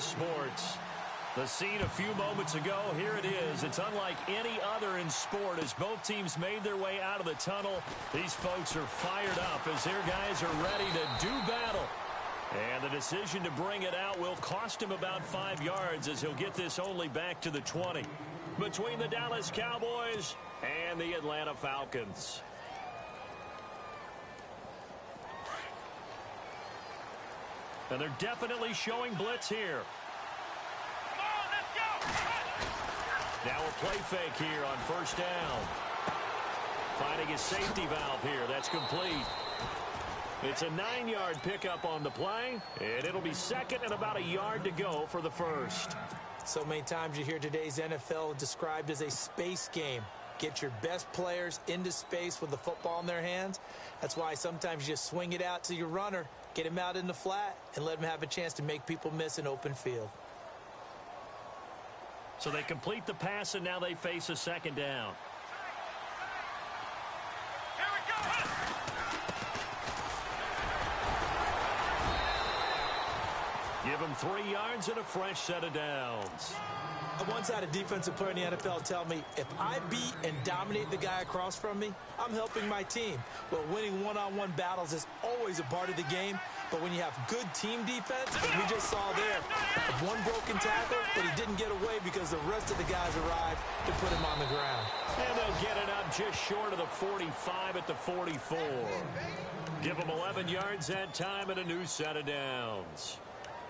sports. The scene a few moments ago, here it is. It's unlike any other in sport as both teams made their way out of the tunnel. These folks are fired up as their guys are ready to do battle. And the decision to bring it out will cost him about 5 yards as he'll get this only back to the 20. Between the Dallas Cowboys and the Atlanta Falcons. And they're definitely showing blitz here. Now a play fake here on first down. Finding his safety valve here. That's complete. It's a 9-yard pickup on the play, and it'll be second and about a yard to go for the first. So many times you hear today's NFL described as a space game. Get your best players into space with the football in their hands. That's why sometimes you just swing it out to your runner, get him out in the flat, and let him have a chance to make people miss an open field. So they complete the pass, and now they face a second down. Here we go. Give him 3 yards and a fresh set of downs. I once had a defensive player in the NFL tell me, if I beat and dominate the guy across from me, I'm helping my team. Well, winning one-on-one battles is always a part of the game, but when you have good team defense, as we just saw there, one broken tackle, but he didn't get away because the rest of the guys arrived to put him on the ground. And they'll get it up just short of the 45 at the 44. Give them 11 yards that time and a new set of downs.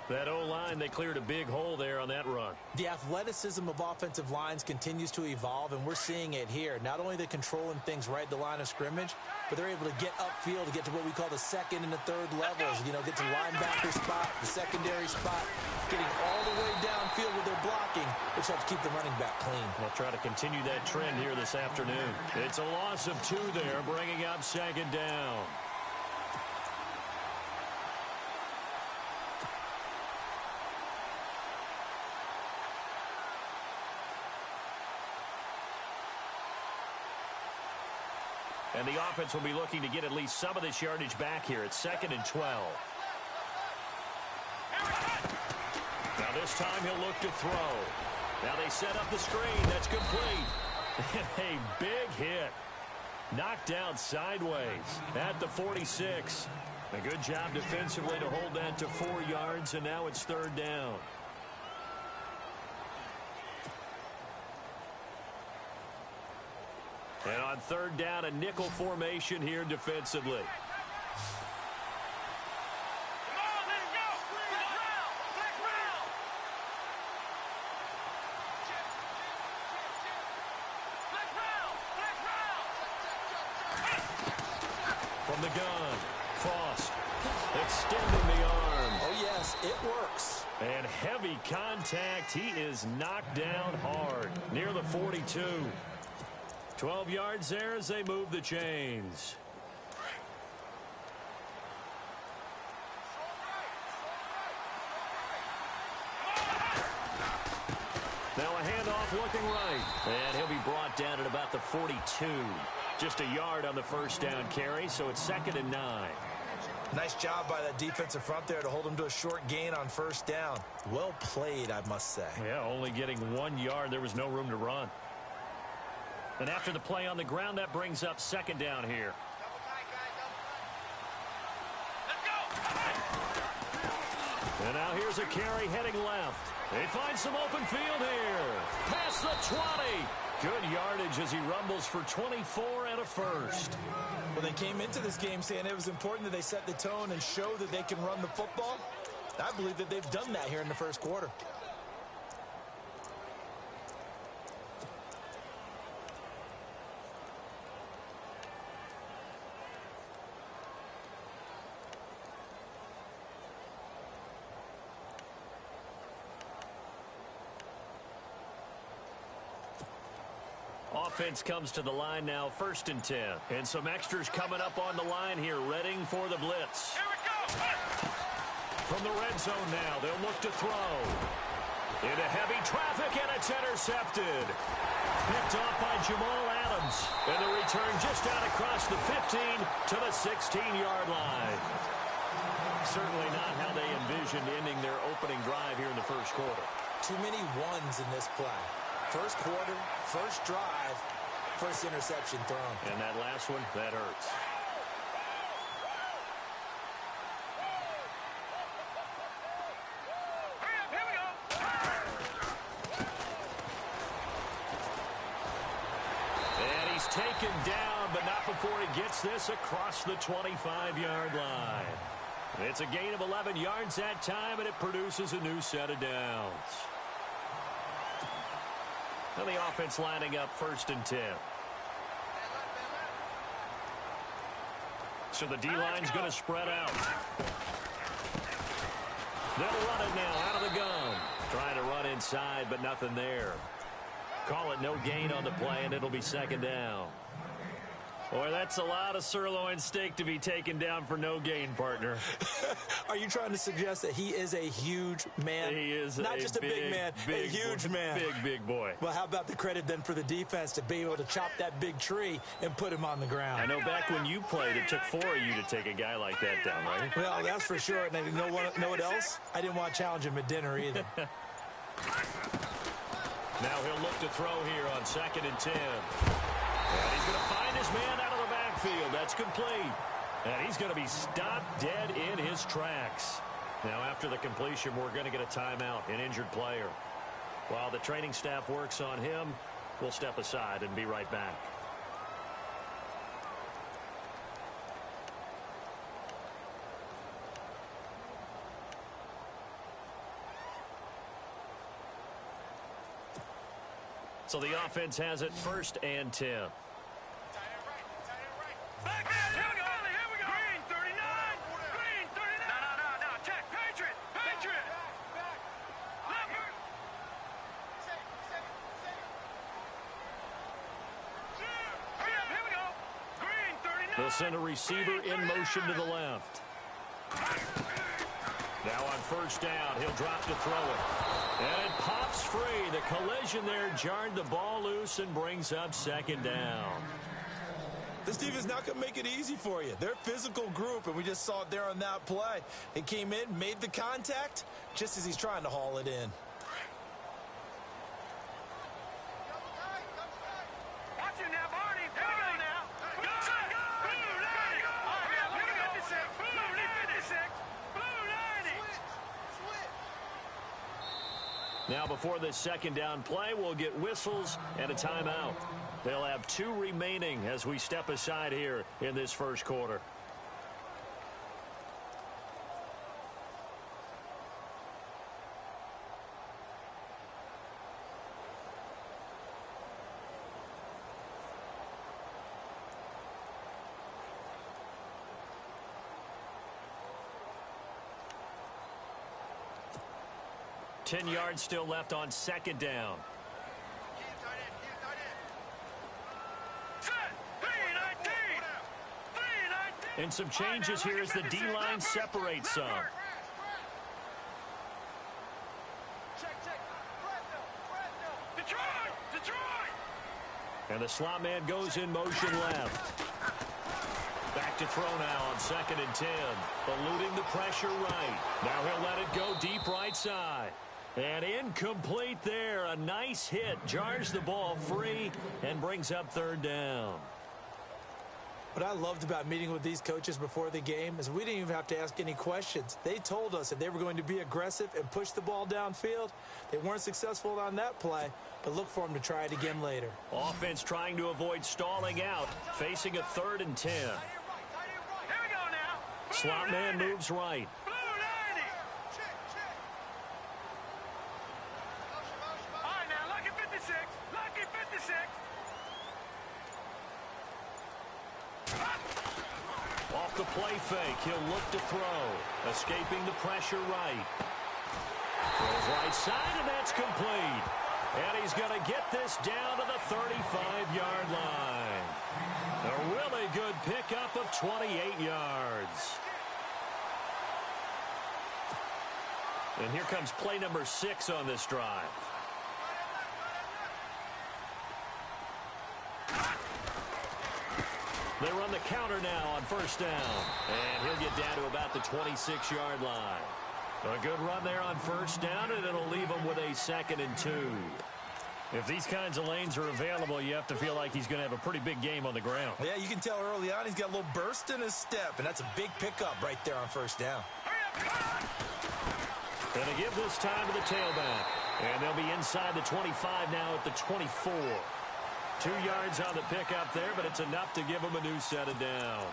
That O-line, they cleared a big hole there on that run. The athleticism of offensive lines continues to evolve, and we're seeing it here. Not only they're controlling things right at the line of scrimmage, but they're able to get upfield to get to what we call the second and the third levels. You know, get to linebacker spot, the secondary spot, getting all the way downfield with their blocking, which helps keep the running back clean. We'll try to continue that trend here this afternoon. It's a loss of 2 there, bringing up second down. And the offense will be looking to get at least some of this yardage back here. It's 2nd and 12. Now this time he'll look to throw. Now they set up the screen. That's complete. A big hit. Knocked down sideways at the 46. A good job defensively to hold that to 4 yards, and now it's 3rd down. And on 3rd down, a nickel formation here defensively. From the gun, Frost extending the arm. Oh, yes, it works. And heavy contact. He is knocked down hard near the 42. 12 yards there as they move the chains. Now a handoff looking right. And he'll be brought down at about the 42. Just a yard on the first down carry, so it's 2nd and 9. Nice job by that defensive front there to hold him to a short gain on first down. Well played, I must say. Yeah, only getting 1 yard. There was no room to run. And after the play on the ground, that brings up 2nd down here. And now here's a carry heading left. They find some open field here. Past the 20. Good yardage as he rumbles for 24 and a first. Well, they came into this game saying it was important that they set the tone and show that they can run the football. I believe that they've done that here in the first quarter. Offense comes to the line now, 1st and 10. And some extras coming up on the line here, readying for the blitz. Here we go. From the red zone now, they'll look to throw. Into heavy traffic, and it's intercepted. Picked off by Jamal Adams. And the return just out across the 15 to the 16-yard line. Certainly not how they envisioned ending their opening drive here in the first quarter. Too many ones in this play. First quarter, first drive, first interception thrown. And that last one, that hurts. And he's taken down, but not before he gets this across the 25-yard line. It's a gain of 11 yards that time, and it produces a new set of downs. And the offense lining up 1st and 10. So the D-line's going to spread out. They'll run it now out of the gun. Trying to run inside, but nothing there. Call it no gain on the play, and it'll be 2nd down. Boy, that's a lot of sirloin steak to be taken down for no gain, partner. Are you trying to suggest that he is a huge man? He is not just a big man, a huge man. Big boy. Well, how about the credit then for the defense to be able to chop that big tree and put him on the ground? I know back when you played, it took 4 of you to take a guy like that down, right? Well, that's for sure. And you know what else? I didn't want to challenge him at dinner either. Now he'll look to throw here on 2nd and 10. And he's going to find his man out of the backfield. That's complete. And he's going to be stopped dead in his tracks. Now, after the completion, we're going to get a timeout, an injured player. While the training staff works on him, we'll step aside and be right back. So the offense has it 1st and 10. They'll send a receiver in motion to the left. Now on 1st down, he'll drop to throw it. And it pops free. The collision there jarred the ball loose and brings up 2nd down. This defense not going to make it easy for you. They're a physical group, and we just saw it there on that play. He came in, made the contact, just as he's trying to haul it in. Now before this 2nd down play, we'll get whistles and a timeout. They'll have 2 remaining as we step aside here in this first quarter. Ten yards still left on 2nd down. And some changes here as the D-line separates some. And the slot man goes in motion left. Back to throw now on 2nd and 10. Eluding the pressure right. Now he'll let it go deep right side. And incomplete there. A nice hit. Jars the ball free and brings up 3rd down. What I loved about meeting with these coaches before the game is we didn't even have to ask any questions. They told us that they were going to be aggressive and push the ball downfield. They weren't successful on that play, but look for them to try it again later. Offense trying to avoid stalling out, facing a 3rd and 10. Slot man moves right. Off the play fake, he'll look to throw. Escaping the pressure right. Throws right side, and that's complete. And he's going to get this down to the 35-yard line. A really good pickup of 28 yards. And here comes play number 6 on this drive. They run the counter now on first down. And he'll get down to about the 26-yard line. A good run there on first down, and it'll leave him with a 2nd and 2. If these kinds of lanes are available, you have to feel like he's going to have a pretty big game on the ground. Yeah, you can tell early on he's got a little burst in his step, and that's a big pickup right there on first down. And they give this time to the tailback. And they'll be inside the 25 now at the 24. 2 yards on the pickup there, but it's enough to give them a new set of downs.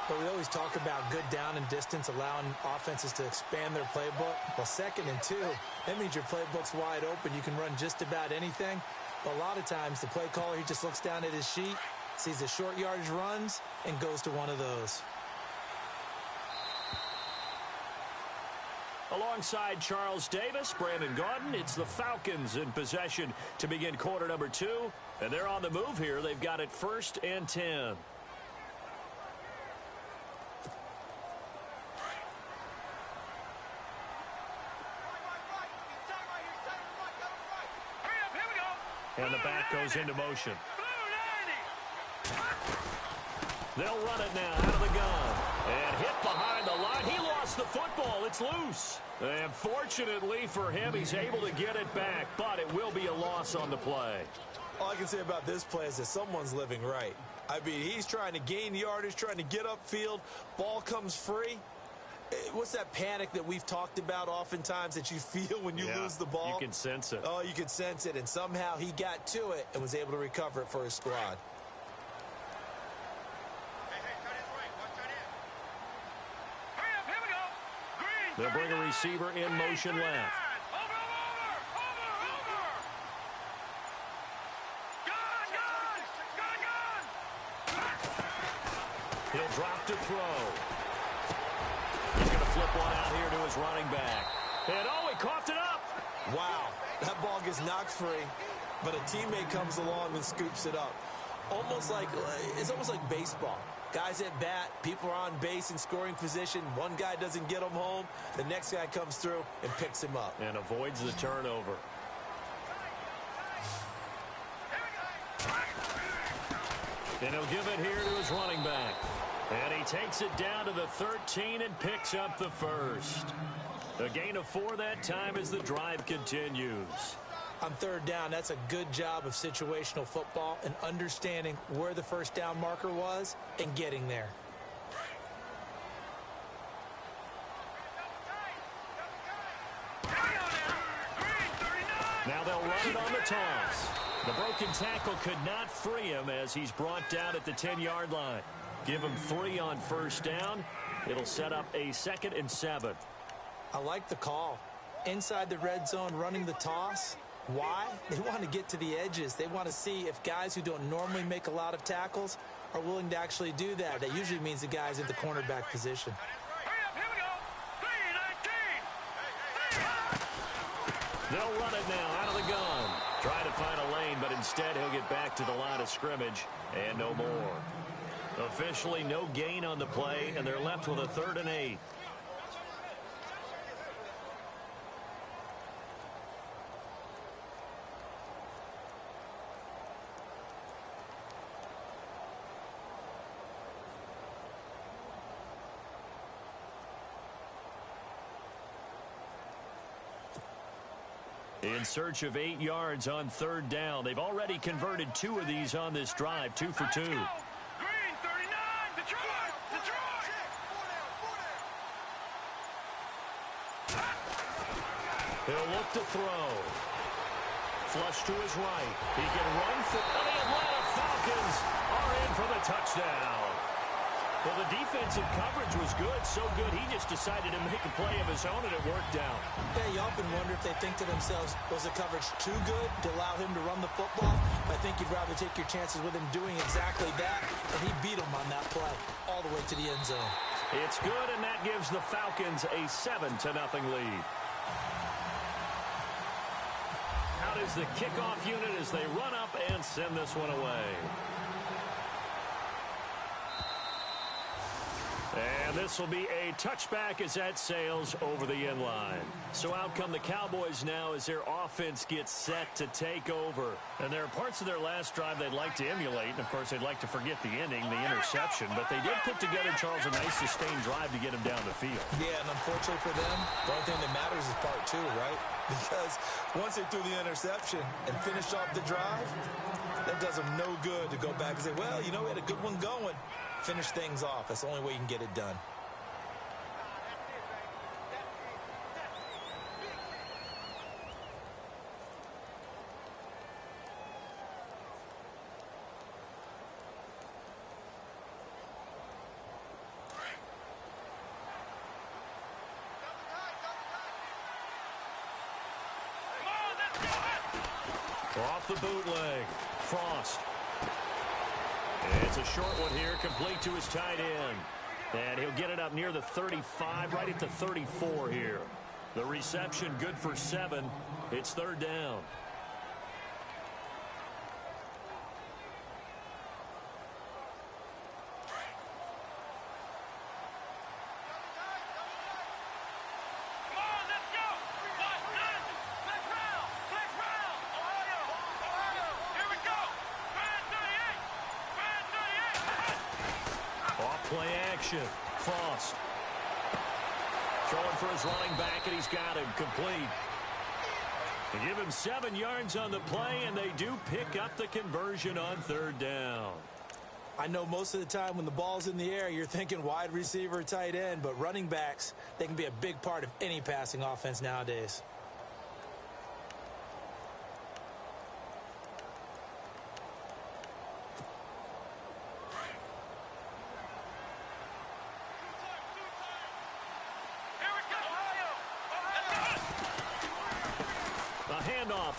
But we always talk about good down and distance, allowing offenses to expand their playbook. Well, 2nd and 2, that means your playbook's wide open. You can run just about anything. But a lot of times, the play caller, he just looks down at his sheet, sees the short yardage runs, and goes to one of those. Alongside Charles Davis, Brandon Gaudin, it's the Falcons in possession to begin quarter number 2. And they're on the move here. They've got it 1st and 10. And the back goes into motion. They'll run it now out of the gun. And hit behind the line. He lost the football. It's loose. And fortunately for him, he's able to get it back. But it will be a loss on the play. All I can say about this play is that someone's living right. I mean, he's trying to gain yardage, trying to get upfield. Ball comes free. What's that panic that we've talked about oftentimes that you feel when you lose the ball? You can sense it. Oh, you can sense it. And somehow he got to it and was able to recover it for his squad. They'll bring a receiver in motion left. He'll drop to throw. He's going to flip one out here to his running back. And oh, he coughed it up. Wow, that ball gets knocked free, but a teammate comes along and scoops it up. It's almost like baseball. Guys at bat, people are on base in scoring position. One guy doesn't get him home. The next guy comes through and picks him up. And avoids the turnover. And he'll give it here to his running back. And he takes it down to the 13 and picks up the 1st. A gain of 4 that time as the drive continues. On 3rd down, that's a good job of situational football and understanding where the first down marker was and getting there. Now they'll run it on the toss. The broken tackle could not free him as he's brought down at the 10-yard line. Give him 3 on first down. It'll set up a 2nd and 7. I like the call. Inside the red zone, running the toss. Why? They want to get to the edges. They want to see if guys who don't normally make a lot of tackles are willing to actually do that. That usually means the guys in the cornerback position. They'll run it now out of the gun. Try to find a lane, but instead he'll get back to the line of scrimmage and no more. Officially no gain on the play, and they're left with a 3rd and 8. In search of 8 yards on 3rd down. They've already converted 2 of these on this drive, 2 for 2. He'll look to throw. Flush to his right. He can run for the Atlanta Falcons are in for the touchdown. Well, the defensive coverage was good, so good he just decided to make a play of his own, and it worked out. Yeah, you often wonder if they think to themselves, was the coverage too good to allow him to run the football? I think you'd rather take your chances with him doing exactly that, and he beat him on that play all the way to the end zone. It's good, and that gives the Falcons a 7-0 lead. Out is the kickoff unit as they run up and send this one away. And this will be a touchback as that sails over the end line. So out come the Cowboys now as their offense gets set to take over. And there are parts of their last drive they'd like to emulate. And, of course, they'd like to forget the ending, the interception. But they did put together, Charles, a nice sustained drive to get them down the field. Yeah, and unfortunately for them, the only thing that matters is part two, right? Because once they threw the interception and finished off the drive, that does them no good to go back and say, well, you know, we had a good one going. Finish things off. That's the only way you can get it done. Off the bootleg, Frost. It's a short one here, complete to his tight end. And he'll get it up near the 35, right at the 34 here. The reception good for 7. It's third down. Play action. Frost. Throwing for his running back, and he's got him complete. They give him 7 yards on the play, and they do pick up the conversion on third down. I know most of the time when the ball's in the air, you're thinking wide receiver, tight end, but running backs, they can be a big part of any passing offense nowadays.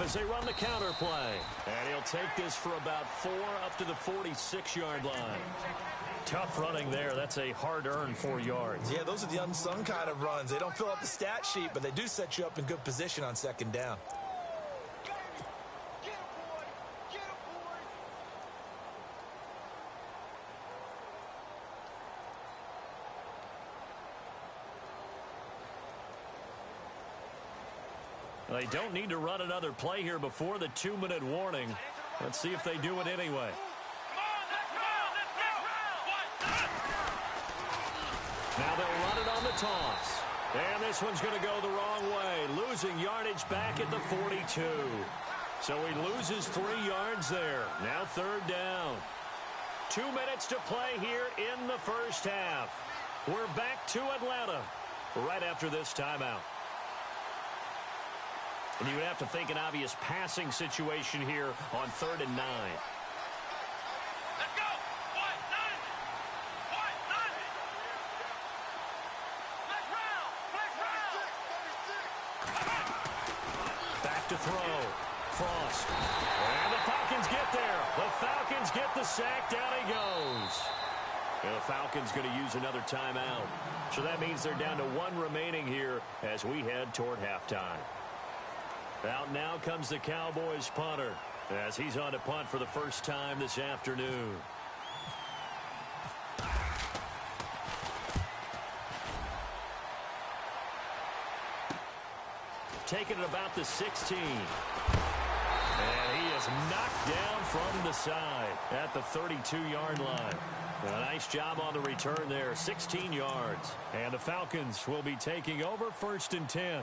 As they run the counter play. And he'll take this for about 4 up to the 46-yard line. Tough running there. That's a hard-earned 4 yards. Yeah, those are the unsung kind of runs. They don't fill up the stat sheet, but they do set you up in good position on second down. They don't need to run another play here before the 2-minute warning. Let's see if they do it anyway. Now they'll run it on the toss. And this one's going to go the wrong way. Losing yardage back at the 42. So he loses 3 yards there. Now third down. 2 minutes to play here in the first half. We're back to Atlanta right after this timeout. And you would have to think an obvious passing situation here on 3rd and 9. Let's go! What? None! What? None! Let's round! Let's round! Back to throw. Frost. And the Falcons get there. The Falcons get the sack. Down he goes. And the Falcons going to use another timeout. So that means they're down to 1 remaining here as we head toward halftime. Out now comes the Cowboys punter as he's on to punt for the first time this afternoon. Taking it about the 16. And he is knocked down from the side at the 32-yard line. A nice job on the return there, 16 yards. And the Falcons will be taking over 1st and 10.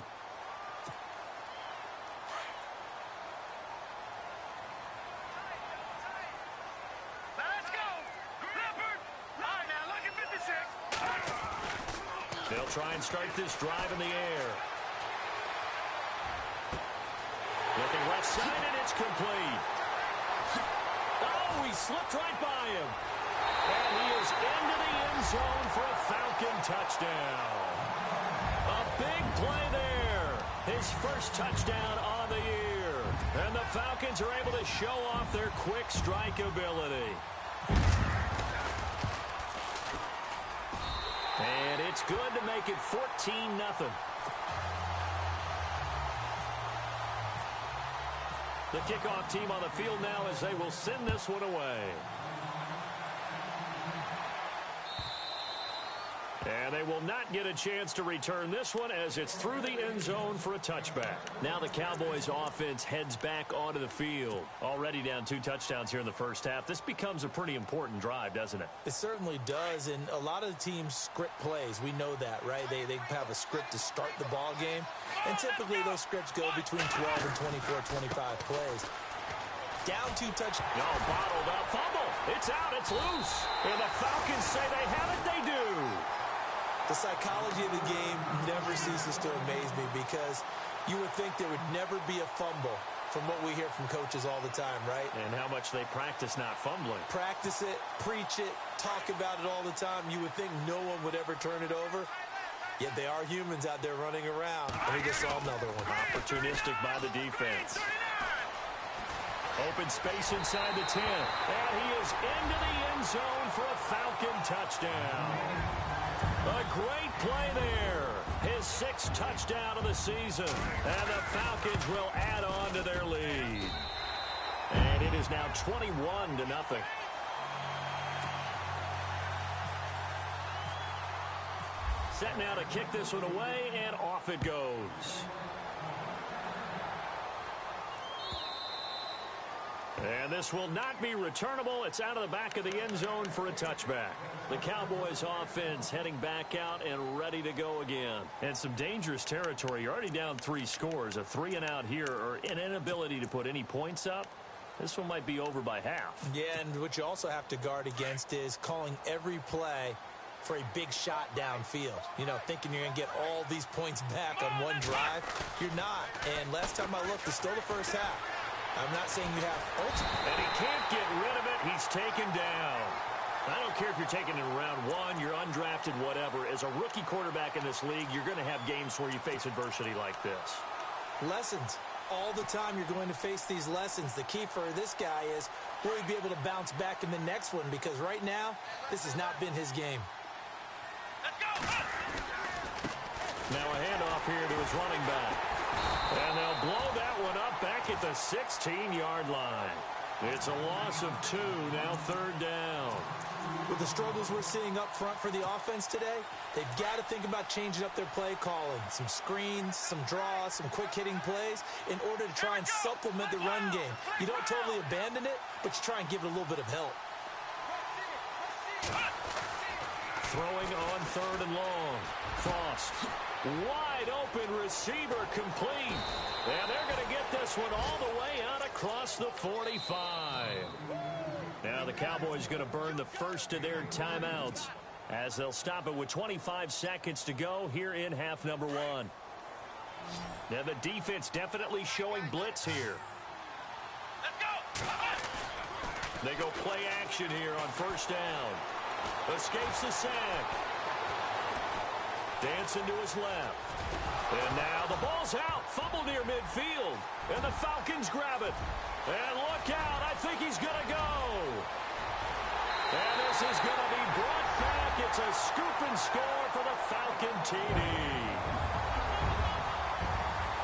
They'll try and start this drive in the air. Looking left side, and it's complete. Oh, he slipped right by him. And he is into the end zone for a Falcon touchdown. A big play there. His first touchdown on the year. And the Falcons are able to show off their quick strike ability. And it's good to make it 14-0. The kickoff team on the field now as they will send this one away. And they will not get a chance to return this one as it's through the end zone for a touchback. Now the Cowboys offense heads back onto the field. Already down 2 touchdowns here in the first half. This becomes a pretty important drive, doesn't it? It certainly does, and a lot of the teams script plays. We know that, right? They have a script to start the ball game, and typically those scripts go between 12 and 24, 25 plays. Down 2 touchdowns. No, bottled up. Fumble. It's out. It's loose. And the Falcons say they have it. They do. The psychology of the game never ceases to amaze me because you would think there would never be a fumble from what we hear from coaches all the time, right? And how much they practice not fumbling. Practice it, preach it, talk about it all the time. You would think no one would ever turn it over. Yet they are humans out there running around. And we just saw another one. Opportunistic by the defense. Open space inside the 10. And he is into the end zone for a Falcon touchdown. A great play there. His 6th touchdown of the season. And the Falcons will add on to their lead. And it is now 21-0. Set now to kick this one away, and off it goes. And this will not be returnable. It's out of the back of the end zone for a touchback. The Cowboys offense heading back out and ready to go again. And some dangerous territory. You're already down 3 scores. A 3-and-out here or an inability to put any points up. This one might be over by half. Yeah, and what you also have to guard against is calling every play for a big shot downfield. You know, thinking you're going to get all these points back on one drive. You're not. And last time I looked, it's still the first half. I'm not saying you have ultimate. And he can't get rid of it. He's taken down. I don't care if you're taken in round 1, you're undrafted, whatever. As a rookie quarterback in this league, you're going to have games where you face adversity like this. Lessons. All the time you're going to face these lessons. The key for this guy is will he be able to bounce back in the next one? Because right now, this has not been his game. Let's go. Now a handoff here to his running back. And they'll blow that one up back at the 16-yard line. It's a loss of 2, now 3rd down. With the struggles we're seeing up front for the offense today, they've got to think about changing up their play calling. Some screens, some draws, some quick-hitting plays in order to try and supplement the run game. You don't totally abandon it, but you try and give it a little bit of help. Throwing on 3rd and long. Frost. Wide open receiver complete. And they're going to get this one all the way out across the 45. Now the Cowboys going to burn the first of their timeouts as they'll stop it with 25 seconds to go here in half number 1. Now the defense definitely showing blitz here. Let's go. They go play action here on 1st down. Escapes the sack. Dancing to his left. And now the ball's out. Fumble near midfield. And the Falcons grab it. And look out. I think he's going to go. And this is going to be brought back. It's a scoop and score for the Falcon TD.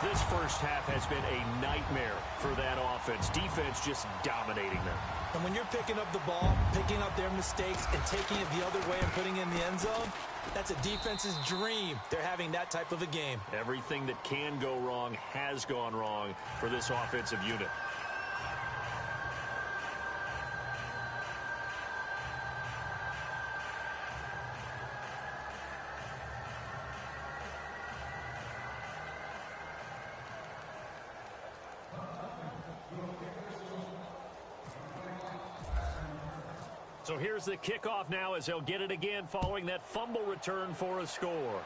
This first half has been a nightmare for that offense. Defense just dominating them. And when you're picking up the ball, picking up their mistakes, and taking it the other way and putting it in the end zone, that's a defense's dream. They're having that type of a game. Everything that can go wrong has gone wrong for this offensive unit. So here's the kickoff now as they'll get it again following that fumble return for a score.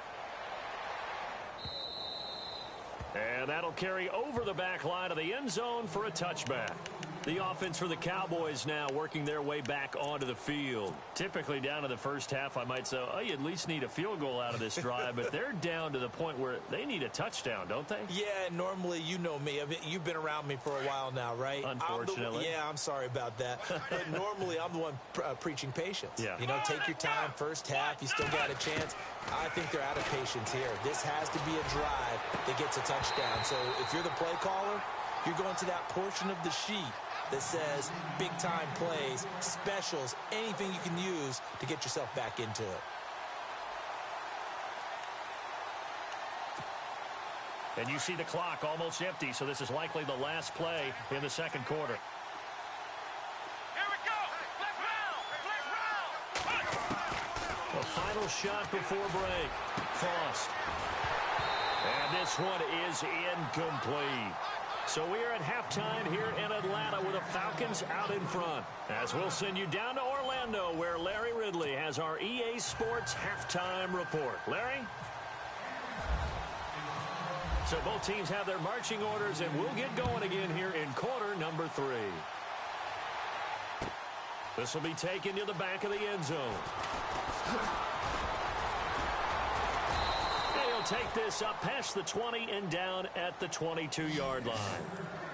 And that'll carry over the back line of the end zone for a touchback. The offense for the Cowboys now working their way back onto the field. Typically down to the first half, I might say, oh, you at least need a field goal out of this drive, but they're down to the point where they need a touchdown, don't they? Yeah, normally, you know me. I mean, you've been around me for a while now, right? Unfortunately. I'm sorry about that. But normally, I'm the one preaching patience. Yeah. You know, take your time, first half, you still got a chance. I think they're out of patience here. This has to be a drive that gets a touchdown. So if you're the play caller, you're going to that portion of the sheet that says big-time plays, specials, anything you can use to get yourself back into it. And you see the clock almost empty, so this is likely the last play in the second quarter. Here we go. Let's round. The final shot before break. Frost. And this one is incomplete. So we are at halftime here in Atlanta with the Falcons out in front. As we'll send you down to Orlando, where Larry Ridley has our EA Sports halftime report. Larry? So both teams have their marching orders, and we'll get going again here in quarter number 3. This will be taken to the back of the end zone. And he'll take this up past the 20 and down at the 22-yard line.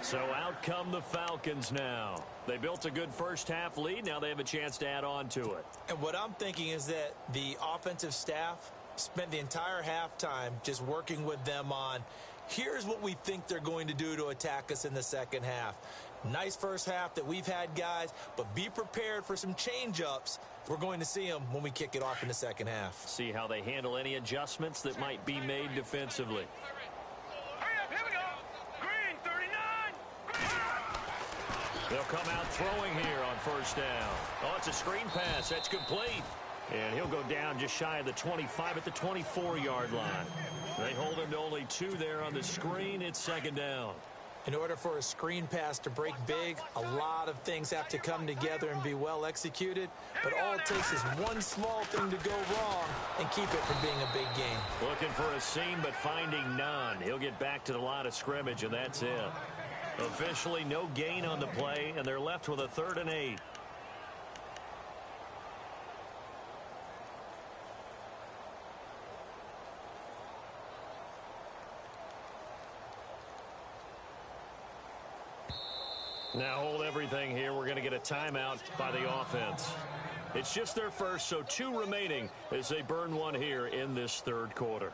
So out come the Falcons now. They built a good first-half lead. Now they have a chance to add on to it. And what I'm thinking is that the offensive staff spent the entire halftime just working with them on, here's what we think they're going to do to attack us in the second half. Nice first half that we've had, guys, but be prepared for some change-ups. We're going to see them when we kick it off in the second half. See how they handle any adjustments that might be made defensively. Hurry up. Here we go. Green 39. Green. They'll come out throwing here on first down. Oh, it's a screen pass. That's complete. And he'll go down just shy of the 25 at the 24-yard line. They hold him to only 2 there on the screen. It's second down. In order for a screen pass to break big, a lot of things have to come together and be well executed. But all it takes is one small thing to go wrong and keep it from being a big game. Looking for a seam, but finding none. He'll get back to the line of scrimmage, and that's it. Officially no gain on the play, and they're left with a 3rd and 8. Now hold everything here. We're going to get a timeout by the offense. It's just their first, so 2 remaining as they burn one here in this third quarter.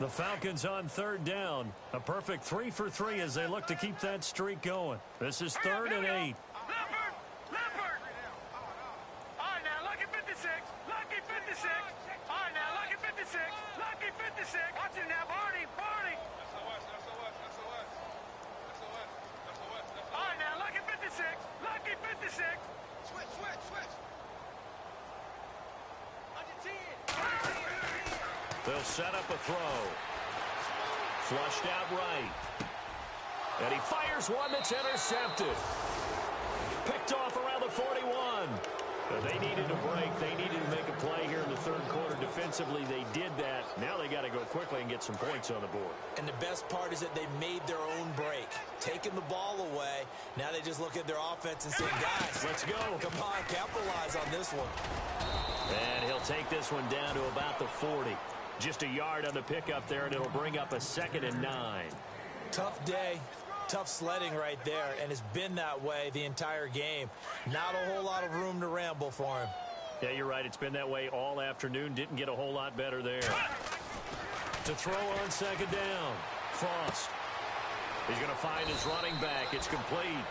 The Falcons on 3rd down. A perfect 3 for 3 as they look to keep that streak going. This is 3rd and 8. Leopard. All right, now, lucky 56. Lucky 56. All right, now, lucky 56. Lucky 56. Watch it now, Barney. All right, now, lucky 56. Lucky 56. Switch. They'll set up a throw. Flushed out right. And he fires one that's intercepted. Picked off around the 41. They needed a break. They needed to make a play here in the third quarter. Defensively, they did that. Now they got to go quickly and get some points on the board. And the best part is that they made their own break. Taking the ball away. Now they just look at their offense and say, guys, let's go. Come on, capitalize on this one. And he'll take this one down to about the 40. Just a yard on the pickup there, and it'll bring up a 2nd and 9. Tough day. Tough sledding right there, and it's been that way the entire game. Not a whole lot of room to ramble for him. Yeah, you're right. It's been that way all afternoon. Didn't get a whole lot better there. To throw on 2nd down. Frost. He's going to find his running back. It's complete.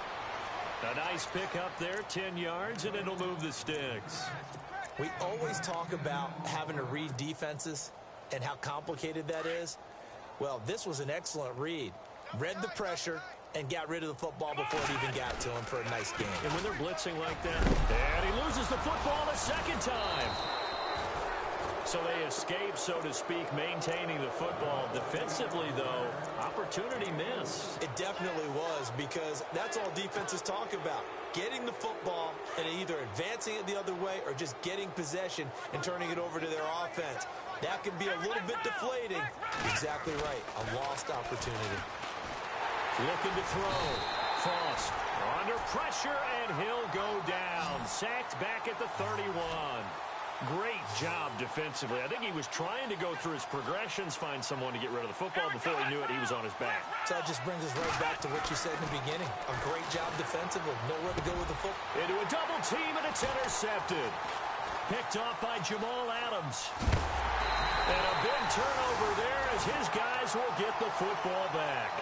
A nice pickup there, 10 yards, and it'll move the sticks. We always talk about having to read defenses and how complicated that is. Well, this was an excellent read. Read the pressure and got rid of the football before it even got to him for a nice game. And when they're blitzing like that, and he loses the football a 2nd time. So they escape, so to speak, maintaining the football. Defensively, though, opportunity missed. It definitely was, because that's all defenses talk about. Getting the football and either advancing it the other way or just getting possession and turning it over to their offense. That can be a little bit deflating. Exactly right. A lost opportunity. Looking to throw. Frost under pressure, and he'll go down. Sacked back at the 31. Great job defensively. I think he was trying to go through his progressions, find someone to get rid of the football. Before he knew it, he was on his back. So that just brings us right back to what you said in the beginning. A great job defensively. Nowhere to go with the football. Into a double team, and it's intercepted. Picked off by Jamal Adams. And a big turnover there as his guys will get the football back.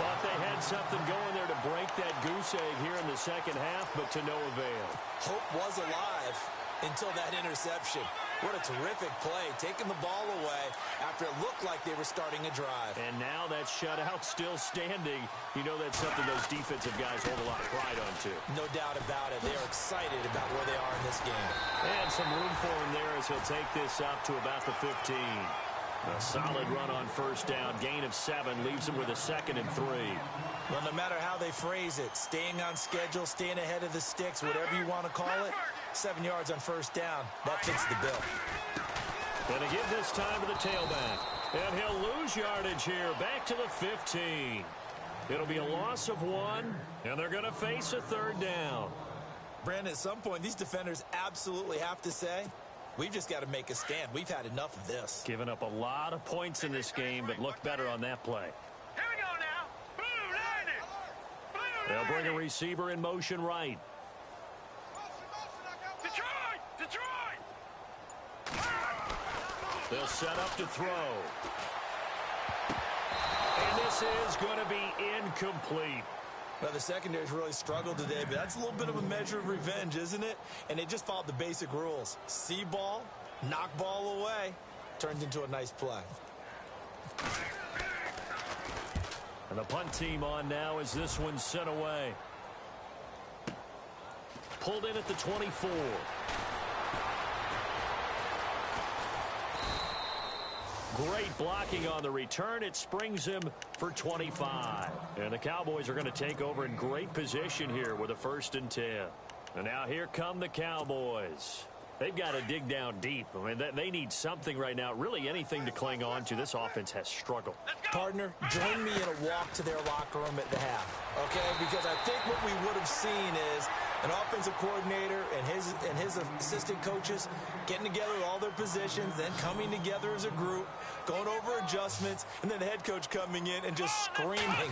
Thought they had something going there to break that goose egg here in the second half, but to no avail. Hope was alive until that interception. What a terrific play, taking the ball away after it looked like they were starting a drive. And now that shutout still standing. You know that's something those defensive guys hold a lot of pride on, too. No doubt about it. They are excited about where they are in this game. And some room for him there as he'll take this up to about the 15. A solid run on first down. Gain of 7 leaves him with a 2nd and 3. Well, no matter how they phrase it, staying on schedule, staying ahead of the sticks, whatever you want to call it, 7 yards on first down, that fits the bill. Going to give this time to the tailback. And he'll lose yardage here, back to the 15. It'll be a loss of 1, and they're going to face a 3rd down. Brandon, at some point, these defenders absolutely have to say, we've just got to make a stand. We've had enough of this. Giving up a lot of points in this game, but looked better on that play. Here we go now. Blue Lightning. Blue They'll bring a Lightning. receiver in motion right. Detroit! They'll set up to throw. And this is going to be incomplete. Well, the secondary's really struggled today, but that's a little bit of a measure of revenge, isn't it? And they just followed the basic rules. See ball, knock ball away, turned into a nice play. And the punt team on now as this one's sent away. Pulled in at the 24. Great blocking on the return. It springs him for 25. And the Cowboys are going to take over in great position here with a 1st and 10. And now here come the Cowboys. They've got to dig down deep. I mean, they need something right now, really anything to cling on to. This offense has struggled. Partner, join me in a walk to their locker room at the half, okay? Because I think what we would have seen is an offensive coordinator and his assistant coaches getting together with all their positions, then coming together as a group, going over adjustments, and then the head coach coming in and just screaming,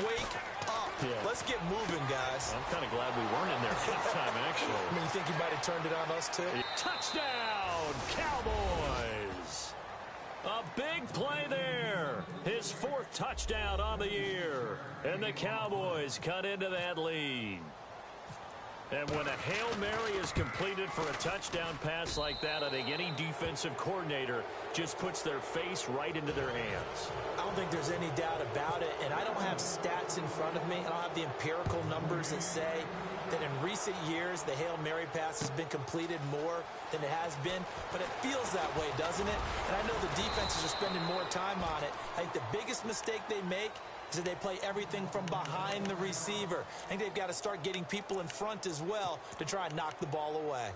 wake up. Yeah. Let's get moving, guys. I'm kind of glad we weren't in there halftime, actually. I mean, you think he might have turned it on us, too? Touchdown, Cowboys! A big play there. His 4th touchdown on the year. And the Cowboys cut into that lead. And when a Hail Mary is completed for a touchdown pass like that, I think any defensive coordinator just puts their face right into their hands. I don't think there's any doubt about it, and I don't have stats in front of me. I don't have the empirical numbers that say that in recent years the Hail Mary pass has been completed more than it has been, but it feels that way, doesn't it? And I know the defenses are spending more time on it. I think the biggest mistake they make is that they play everything from behind the receiver. I think they've got to start getting people in front as well to try and knock the ball away.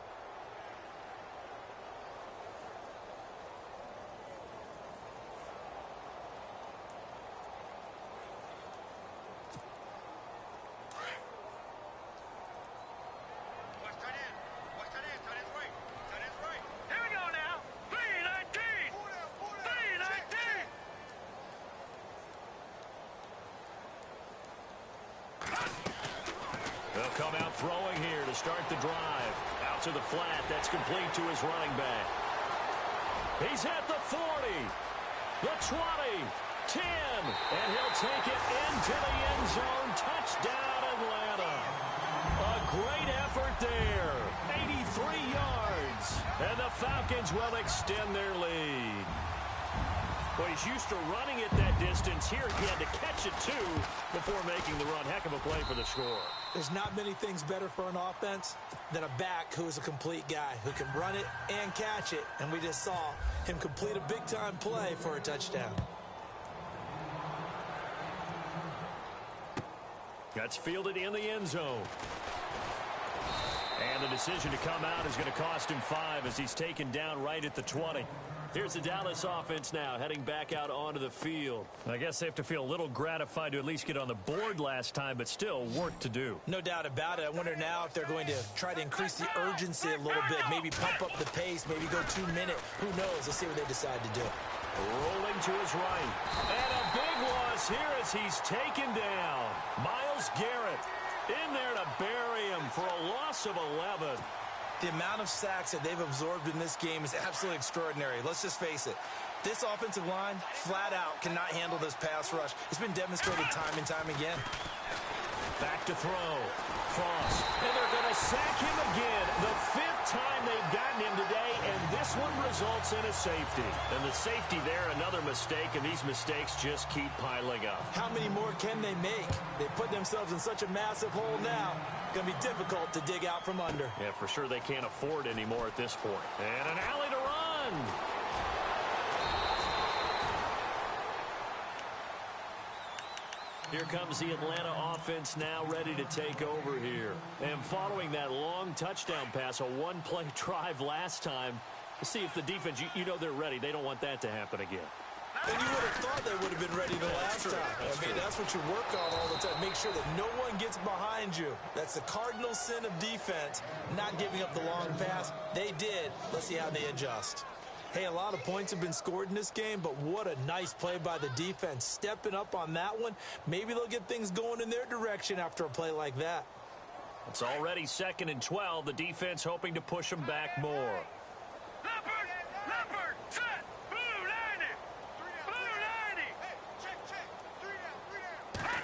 Here we go now. 3-19. 3-19. They'll come out throwing here to start the drive. Out to the flat. That's complete to his running back. He's at the 40, the 20, 10, and he'll take it into the end zone. Touchdown, Atlanta. A great effort there. 83 yards. And the Falcons will extend their lead. Well, he's used to running it that distance. Here he had to catch it, too, before making the run. Heck of a play for the score. There's not many things better for an offense than a back who is a complete guy who can run it and catch it. And we just saw him complete a big-time play for a touchdown. That's fielded in the end zone. And the decision to come out is going to cost him 5 as he's taken down right at the 20. Here's the Dallas offense now heading back out onto the field. I guess they have to feel a little gratified to at least get on the board last time, but still work to do. No doubt about it. I wonder now if they're going to try to increase the urgency a little bit, maybe pump up the pace, maybe go 2 minute. Who knows? Let's see what they decide to do. Rolling to his right. And a big loss here as he's taken down. Myles Garrett in there to bury him for a loss of 11. The amount of sacks that they've absorbed in this game is absolutely extraordinary. Let's just face it. This offensive line, flat out, cannot handle this pass rush. It's been demonstrated time and time again. Back to throw. Frost. And they're going to sack him again. The 5th time they've gotten him today, and this one results in a safety. And the safety there, another mistake, and these mistakes just keep piling up. How many more can they make? They put themselves in such a massive hole now. Going to be difficult to dig out from under. Yeah, for sure they can't afford anymore at this point. And an alley to run. Here comes the Atlanta offense now ready to take over here. And following that long touchdown pass, a one-play drive last time, see if the defense, you know they're ready. They don't want that to happen again. And you would have thought they would have been ready the last time. That's what you work on all the time. Make sure that no one gets behind you. That's the cardinal sin of defense, not giving up the long pass. They did. Let's see how they adjust. Hey, a lot of points have been scored in this game, but what a nice play by the defense. Stepping up on that one. Maybe they'll get things going in their direction after a play like that. It's already 2nd and 12. The defense hoping to push them back more. Leopard, set, blue 90, blue 90. Hey, check, 3 down.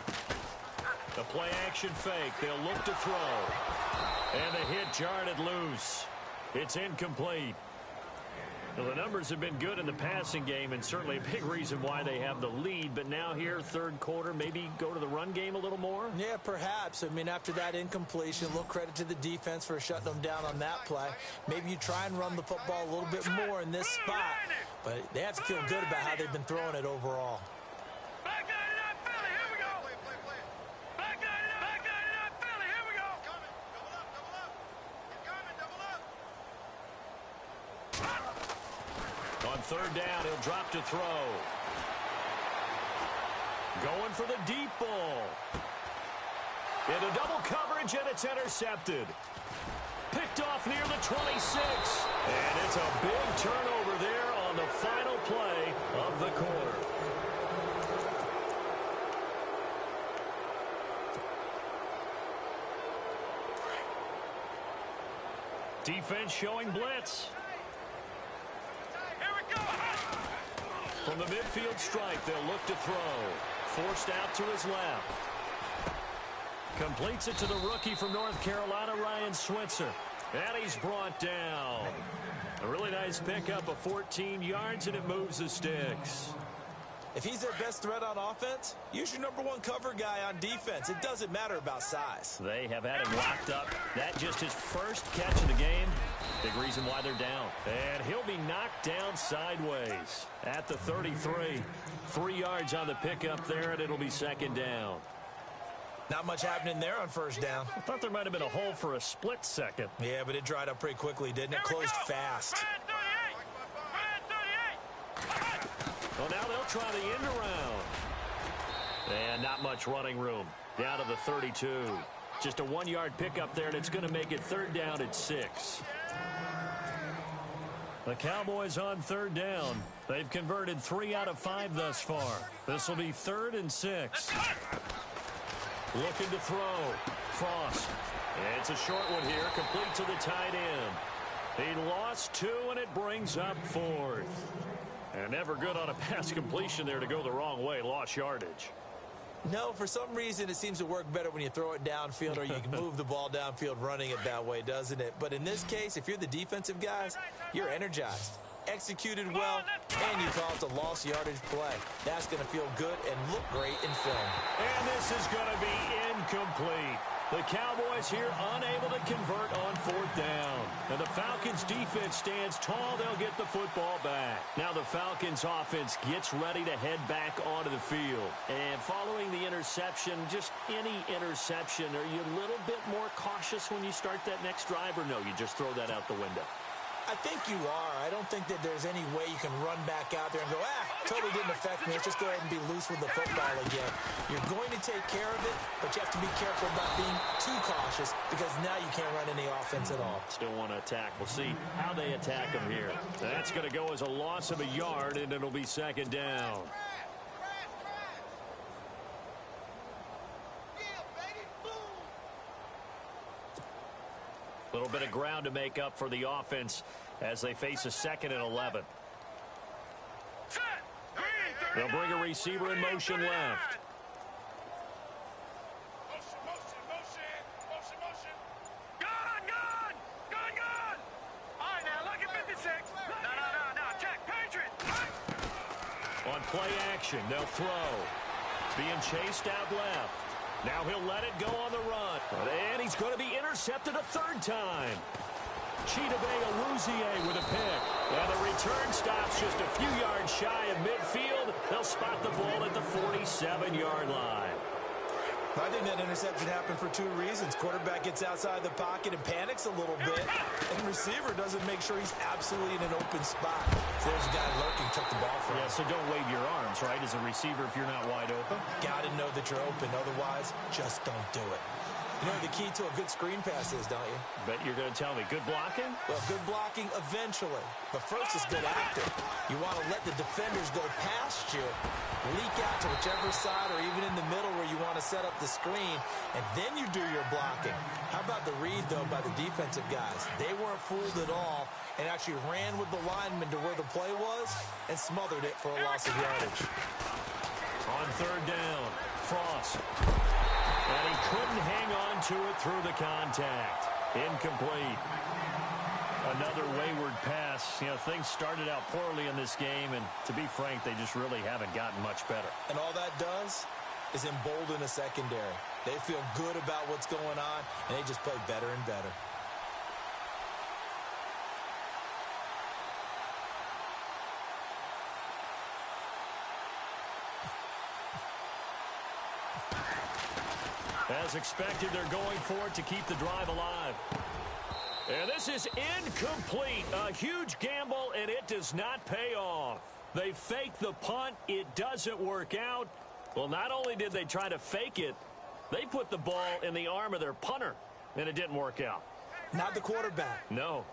The play action fake. They'll look to throw. And the hit jarred it loose. It's incomplete. Well, the numbers have been good in the passing game, and certainly a big reason why they have the lead. But now here, 3rd quarter, maybe go to the run game a little more? Yeah, perhaps. After that incompletion, a little credit to the defense for shutting them down on that play. Maybe you try and run the football a little bit more in this spot. But they have to feel good about how they've been throwing it overall. Back 99 Philly, here we go. Back 99 Philly, here we go. Double up. He's coming, double up. On 3rd down, he'll drop to throw. Going for the deep ball. Into double coverage, and it's intercepted. Picked off near the 26. And it's a big turnover there on the final play of the quarter. Defense showing blitz. From the midfield stripe, they'll look to throw. Forced out to his left. Completes it to the rookie from North Carolina, Ryan Switzer. And he's brought down. A really nice pickup of 14 yards, and it moves the sticks. If he's their best threat on offense, use your #1 cover guy on defense. It doesn't matter about size. They have had him locked up. That just his first catch of the game. Big reason why they're down. And he'll be knocked down sideways at the 33. 3 yards on the pickup there, and it'll be 2nd down. Not much happening there on 1st down. I thought there might have been a hole for a split second. Yeah, but it dried up pretty quickly, didn't it? Closed fast. Well, now they'll try the end around. And not much running room. Down to the 32. Just a 1-yard pickup there, and it's going to make it 3rd down at 6. The Cowboys on 3rd down. They've converted 3 out of 5 thus far. This will be 3rd and 6. Looking to throw. Frost. It's a short one here, complete to the tight end. He lost 2, and it brings up 4th. And never good on a pass completion there to go the wrong way. Lost yardage. No, for some reason it seems to work better when you throw it downfield or you can move the ball downfield running it that way, doesn't it? But in this case, if you're the defensive guys, you're energized, executed well, and you caused a lost yardage play. That's going to feel good and look great in film. And this is going to be incomplete. The Cowboys here unable to convert on 4th down. And the Falcons defense stands tall. They'll get the football back. Now the Falcons offense gets ready to head back onto the field. And following the interception, just any interception, are you a little bit more cautious when you start that next drive, or no, you just throw that out the window? I think you are. I don't think that there's any way you can run back out there and go, totally didn't affect me. Let's just go ahead and be loose with the football again. You're going to take care of it, but you have to be careful about being too cautious because now you can't run any offense at all. Still want to attack. We'll see how they attack them here. That's going to go as a loss of a yard, and it'll be 2nd down. A little bit of ground to make up for the offense as they face a 2nd and 11. They'll bring a receiver in motion left. On play action, they'll throw. Being chased out left. Now he'll let it go on the run. And he's going to be intercepted a third time. Chidobe Awuzie with a pick. And the return stops just a few yards shy of midfield. They'll spot the ball at the 47-yard line. I think that interception happened for two reasons. Quarterback gets outside the pocket and panics a little bit, and receiver doesn't make sure he's absolutely in an open spot. So there's a guy lurking, took the ball from him. Yeah, so don't wave your arms, right, as a receiver if you're not wide open. Got to know that you're open. Otherwise, just don't do it. You know the key to a good screen pass is, don't you? Bet you're going to tell me. Good blocking? Well, good blocking eventually. But first is good acting. You want to let the defenders go past you, leak out to whichever side or even in the middle where you want to set up the screen, and then you do your blocking. How about the read, though, by the defensive guys? They weren't fooled at all and actually ran with the lineman to where the play was and smothered it for a loss of yardage. On third down, Frost. And he couldn't hang on to it through the contact. Incomplete. Another wayward pass. You know, things started out poorly in this game, and to be frank, they just really haven't gotten much better. And all that does is embolden a secondary. They feel good about what's going on, and they just play better and better. As expected, they're going for it to keep the drive alive. And this is incomplete. A huge gamble, and it does not pay off. They fake the punt. It doesn't work out. Well, not only did they try to fake it, they put the ball in the arm of their punter, and it didn't work out. Not the quarterback. No.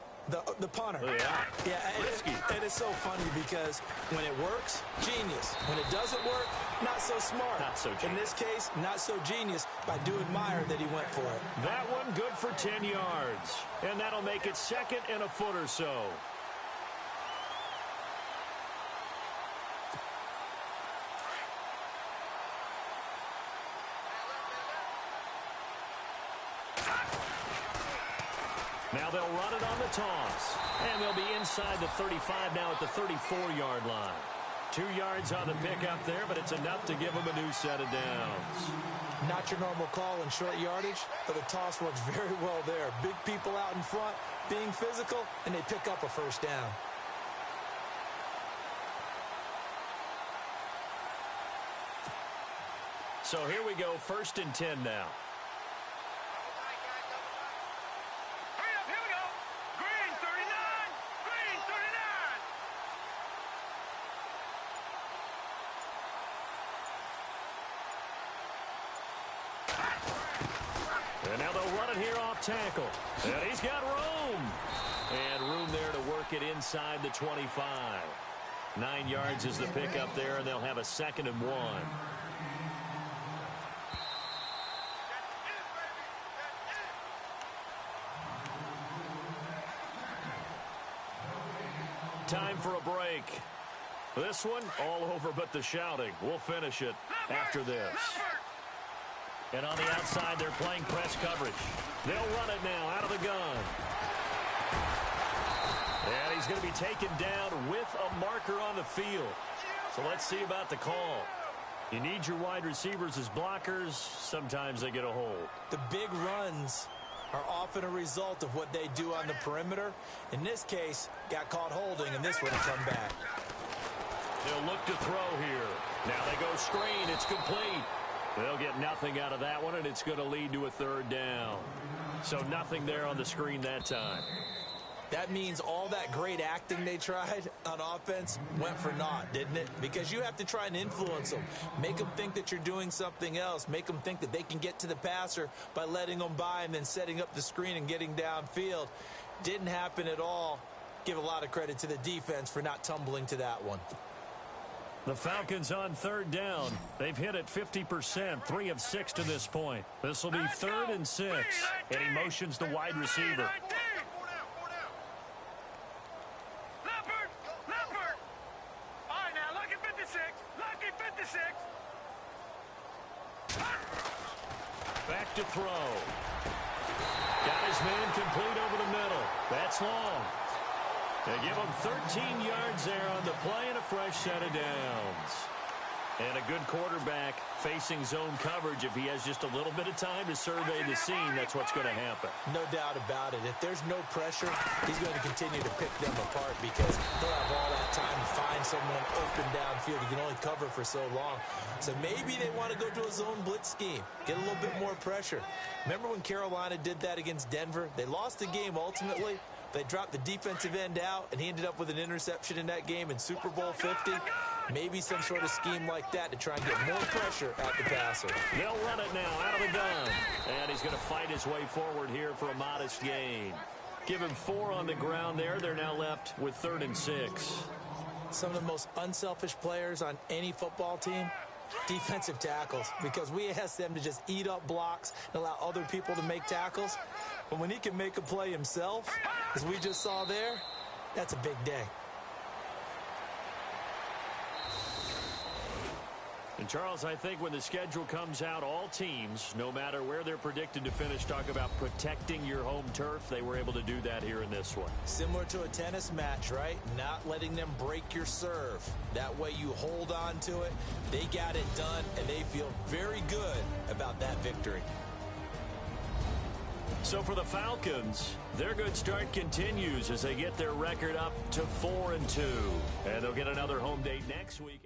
The punter. Yeah. Risky. And it's so funny because when it works, genius. When it doesn't work, not so smart. Not so genius. In this case, not so genius, but I do admire that he went for it. That one good for 10 yards. And that'll make it second and a foot or so. Now they'll run it on the toss. And they'll be inside the 35 now at the 34-yard line. 2 yards on the pickup there, but it's enough to give them a new set of downs. Not your normal call in short yardage, but the toss works very well there. Big people out in front, being physical, and they pick up a first down. So here we go, 1st and 10 now. And now they'll run it here off tackle. And he's got room. And room there to work it inside the 25. 9 yards is the pickup there, and they'll have a 2nd and 1. Time for a break. This one all over but the shouting. We'll finish it after this. And on the outside, they're playing press coverage. They'll run it now out of the gun. And he's going to be taken down with a marker on the field. So let's see about the call. You need your wide receivers as blockers. Sometimes they get a hold. The big runs are often a result of what they do on the perimeter. In this case, got caught holding, and this one will come back. They'll look to throw here. Now they go screen. It's complete. They'll get nothing out of that one, and it's going to lead to a 3rd down. So nothing there on the screen that time. That means all that great acting they tried on offense went for naught, didn't it? Because you have to try and influence them. Make them think that you're doing something else. Make them think that they can get to the passer by letting them by and then setting up the screen and getting downfield. Didn't happen at all. Give a lot of credit to the defense for not tumbling to that one. The Falcons on 3rd down. They've hit it 50%, 3 of 6 to this point. This will be 3rd and 6. And he motions the wide receiver. Leopard! All right, now, look at 56. Look Back to throw. Got his man complete over the middle. That's long. They give him 13 yards there on the play and a fresh set of downs. And a good quarterback facing zone coverage. If he has just a little bit of time to survey the scene, that's what's going to happen. No doubt about it. If there's no pressure, he's going to continue to pick them apart because he'll have all that time to find someone open downfield. He can only cover for so long. So maybe they want to go to a zone blitz scheme, get a little bit more pressure. Remember when Carolina did that against Denver? They lost the game ultimately. They dropped the defensive end out, and he ended up with an interception in that game in Super Bowl 50. Maybe some sort of scheme like that to try and get more pressure at the passer. They'll run it now out of the gun. And he's going to fight his way forward here for a modest gain. Give him 4 on the ground there. They're now left with 3rd and 6. Some of the most unselfish players on any football team, defensive tackles, because we ask them to just eat up blocks and allow other people to make tackles. But when he can make a play himself, as we just saw there, that's a big day. And, Charles, I think when the schedule comes out, all teams, no matter where they're predicted to finish, talk about protecting your home turf. They were able to do that here in this one. Similar to a tennis match, right? Not letting them break your serve. That way you hold on to it. They got it done, and they feel very good about that victory. So for the Falcons, their good start continues as they get their record up to 4-2. And they'll get another home date next week.